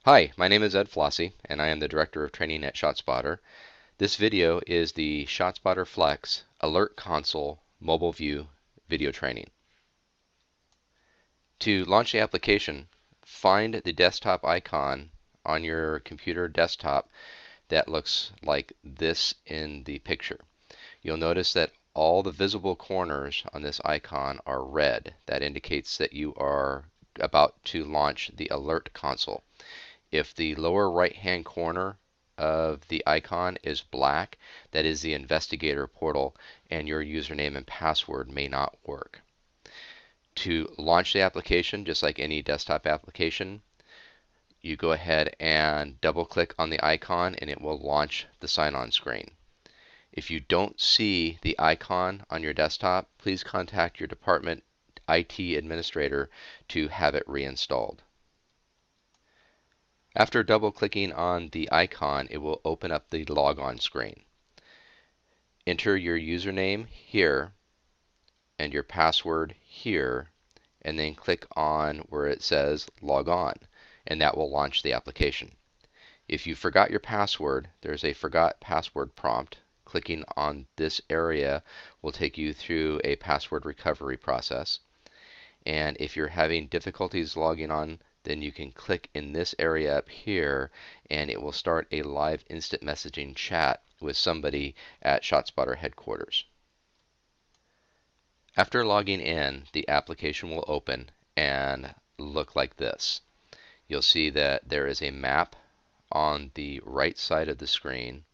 Hi, my name is Ed Flossie, and I am the Director of Training at ShotSpotter. This video is the ShotSpotter Flex Alert Console Mobile View video training. To launch the application, find the desktop icon on your computer desktop that looks like this in the picture. You'll notice that all the visible corners on this icon are red. That indicates that you are about to launch the Alert Console. If the lower right-hand corner of the icon is black, that is the investigator portal, and your username and password may not work. To launch the application, just like any desktop application, you go ahead and double click on the icon and it will launch the sign-on screen. If you don't see the icon on your desktop, please contact your department IT administrator to have it reinstalled. After double-clicking on the icon, it will open up the logon screen. Enter your username here and your password here, and then click on where it says log on, and that will launch the application. If you forgot your password, there's a forgot password prompt. Clicking on this area will take you through a password recovery process. And if you're having difficulties logging on, then you can click in this area up here and it will start a live instant messaging chat with somebody at ShotSpotter headquarters. After logging in, the application will open and look like this. You'll see that there is a map on the right side of the screen,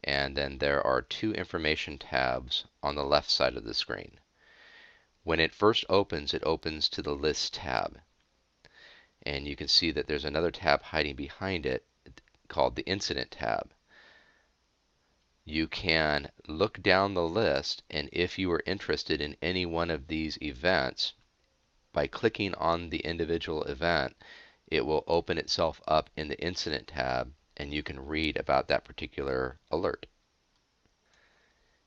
and then there are two information tabs on the left side of the screen. When it first opens, it opens to the List tab. And you can see that there's another tab hiding behind it called the Incident tab. You can look down the list, and if you are interested in any one of these events, by clicking on the individual event, it will open itself up in the Incident tab, and you can read about that particular alert.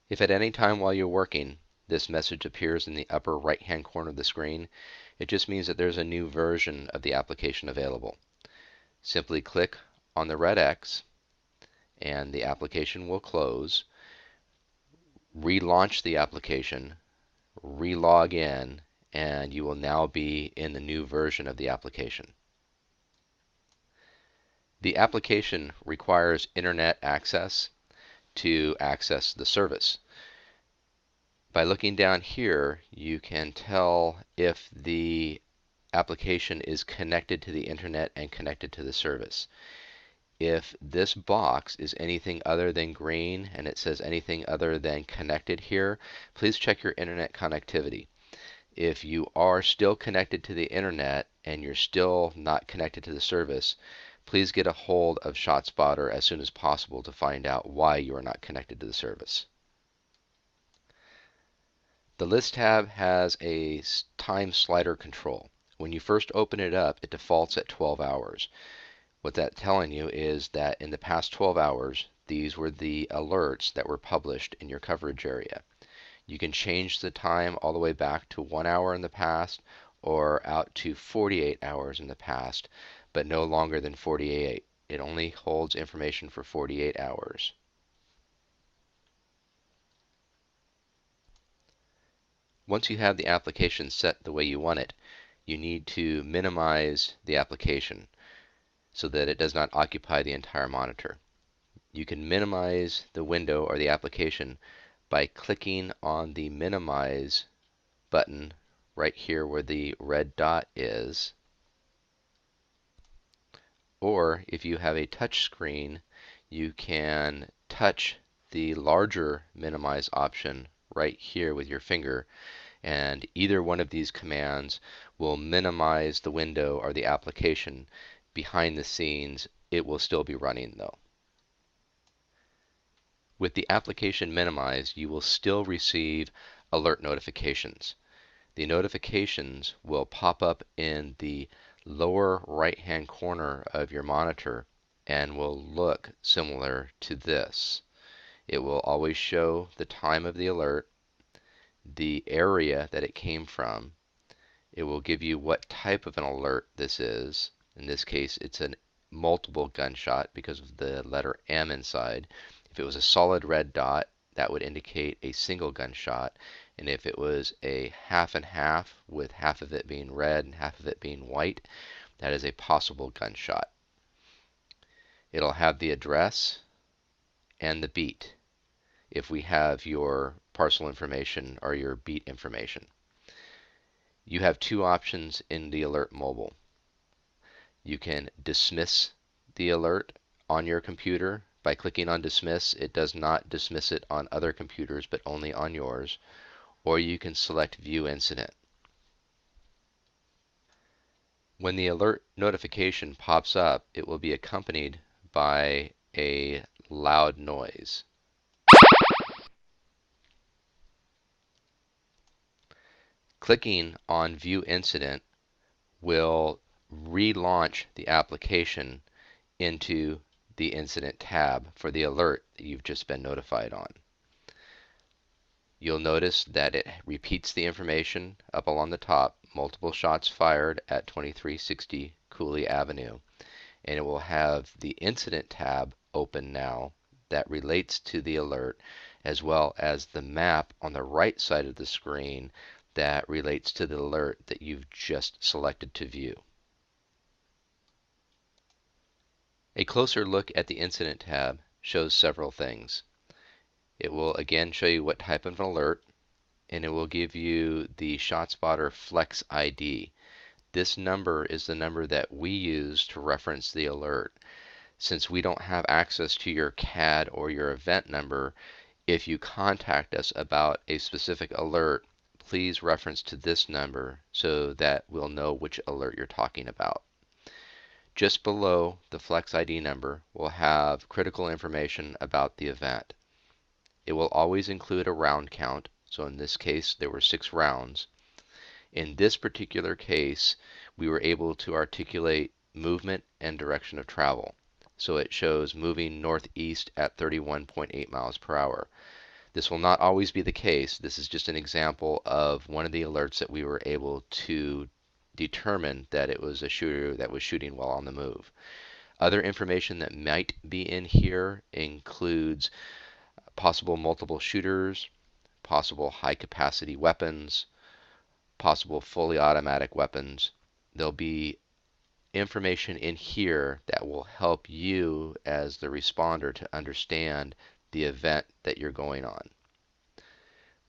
If at any time while you're working, this message appears in the upper right-hand corner of the screen, it just means that there's a new version of the application available. Simply click on the red X and the application will close. Relaunch the application, relog in, and you will now be in the new version of the application. The application requires internet access to access the service. By looking down here, you can tell if the application is connected to the internet and connected to the service. If this box is anything other than green and it says anything other than connected here, please check your internet connectivity. If you are still connected to the internet and you're still not connected to the service, please get a hold of ShotSpotter as soon as possible to find out why you are not connected to the service. The List tab has a time slider control. When you first open it up, it defaults at 12 hours. What that's telling you is that in the past 12 hours, these were the alerts that were published in your coverage area. You can change the time all the way back to 1 hour in the past or out to 48 hours in the past, but no longer than 48. It only holds information for 48 hours. Once you have the application set the way you want it, you need to minimize the application so that it does not occupy the entire monitor. You can minimize the window or the application by clicking on the minimize button right here where the red dot is. Or if you have a touch screen, you can touch the larger minimize option right here with your finger, and either one of these commands will minimize the window or the application. Behind the scenes, it will still be running though. With the application minimized, you will still receive alert notifications. The notifications will pop up in the lower right-hand corner of your monitor and will look similar to this. It will always show the time of the alert, the area that it came from. It will give you what type of an alert this is. In this case, it's an multiple gunshot because of the letter M inside. If it was a solid red dot, that would indicate a single gunshot. And if it was a half and half, with half of it being red and half of it being white, that is a possible gunshot. It'll have the address and the beat if we have your parcel information or your beat information. You have two options in the Alert Mobile. You can dismiss the alert on your computer by clicking on dismiss. It does not dismiss it on other computers but only on yours. Or you can select view incident. When the alert notification pops up, it will be accompanied by a loud noise. Clicking on View Incident will relaunch the application into the Incident tab for the alert that you've just been notified on. You'll notice that it repeats the information up along the top, multiple shots fired at 2360 Cooley Avenue, and it will have the Incident tab open now that relates to the alert, as well as the map on the right side of the screen that relates to the alert that you've just selected to view. A closer look at the Incident tab shows several things. It will again show you what type of an alert, and it will give you the ShotSpotter Flex ID. This number is the number that we use to reference the alert. Since we don't have access to your CAD or your event number, if you contact us about a specific alert, please reference to this number so that we'll know which alert you're talking about. Just below the Flex ID number, we'll have critical information about the event. It will always include a round count, so in this case there were 6 rounds. In this particular case, we were able to articulate movement and direction of travel. So it shows moving northeast at 31.8 miles per hour. This will not always be the case. This is just an example of one of the alerts that we were able to determine that it was a shooter that was shooting while on the move. Other information that might be in here includes possible multiple shooters, possible high capacity weapons, possible fully automatic weapons. There'll be information in here that will help you as the responder to understand the event that you're going on.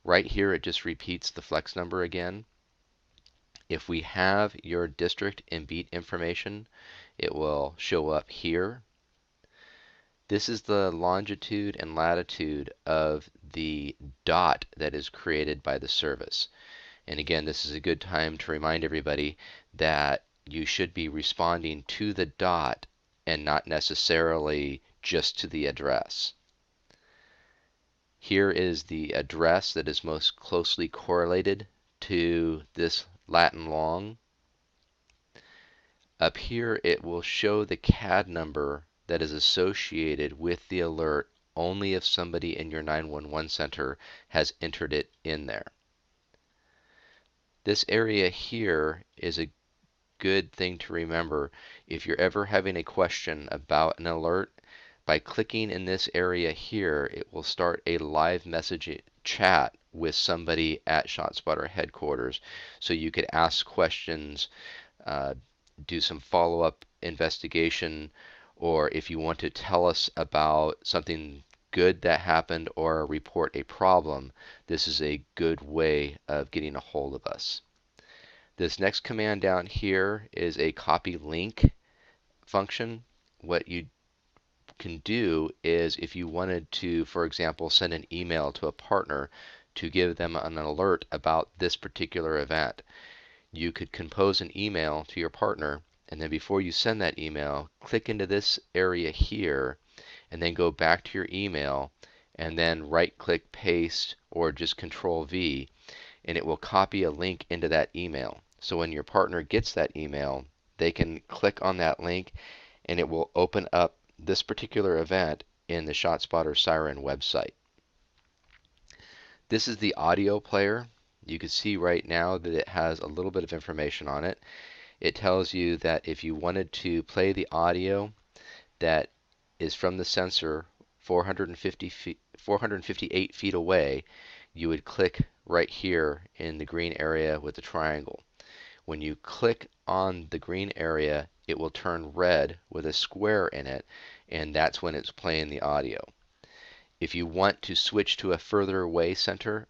Right here it just repeats the flex number again. If we have your district and beat information, it will show up here. This is the longitude and latitude of the dot that is created by the service. And again, this is a good time to remind everybody that you should be responding to the dot and not necessarily just to the address. Here is the address that is most closely correlated to this Latin long. Up here it will show the CAD number that is associated with the alert only if somebody in your 911 center has entered it in there. This area here is a good thing to remember. If you're ever having a question about an alert, by clicking in this area here, it will start a live message chat with somebody at ShotSpotter headquarters. So you could ask questions, do some follow-up investigation, or if you want to tell us about something good that happened or report a problem, this is a good way of getting a hold of us. This next command down here is a copy link function. What you can do is if you wanted to, for example, send an email to a partner to give them an alert about this particular event, you could compose an email to your partner, and then before you send that email, click into this area here and then go back to your email and then right click paste or just control V, and it will copy a link into that email. So when your partner gets that email, they can click on that link and it will open up this particular event in the ShotSpotter Siren website. This is the audio player. You can see right now that it has a little bit of information on it. It tells you that if you wanted to play the audio, that is from the sensor 458 feet away, you would click right here in the green area with the triangle. When you click on the green area, it will turn red with a square in it, and that's when it's playing the audio. If you want to switch to a further away sensor,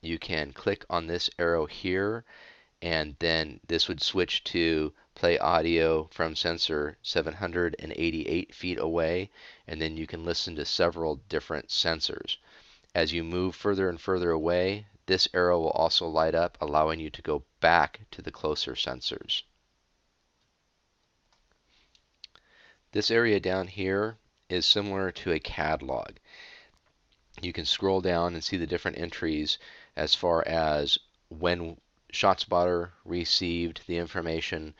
you can click on this arrow here, and then this would switch to play audio from sensor 788 feet away, and then you can listen to several different sensors. As you move further and further away, this arrow will also light up, allowing you to go back to the closer sensors. This area down here is similar to a catalog. You can scroll down and see the different entries as far as when ShotSpotter received the information,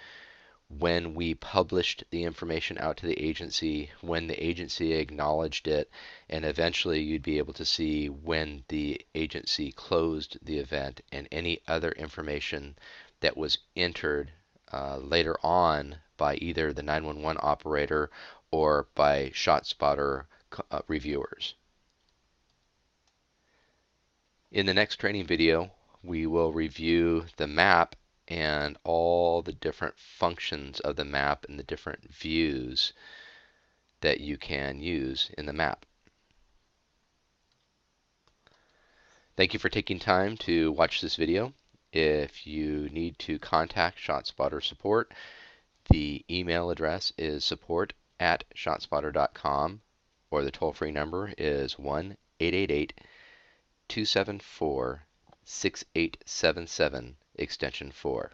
when we published the information out to the agency, when the agency acknowledged it, and eventually you'd be able to see when the agency closed the event and any other information that was entered later on by either the 911 operator or by ShotSpotter reviewers. In the next training video, we will review the map and all the different functions of the map and the different views that you can use in the map. Thank you for taking time to watch this video. If you need to contact ShotSpotter support, the email address is support@shotspotter.com, or the toll-free number is 1-888-274-6877, extension 4.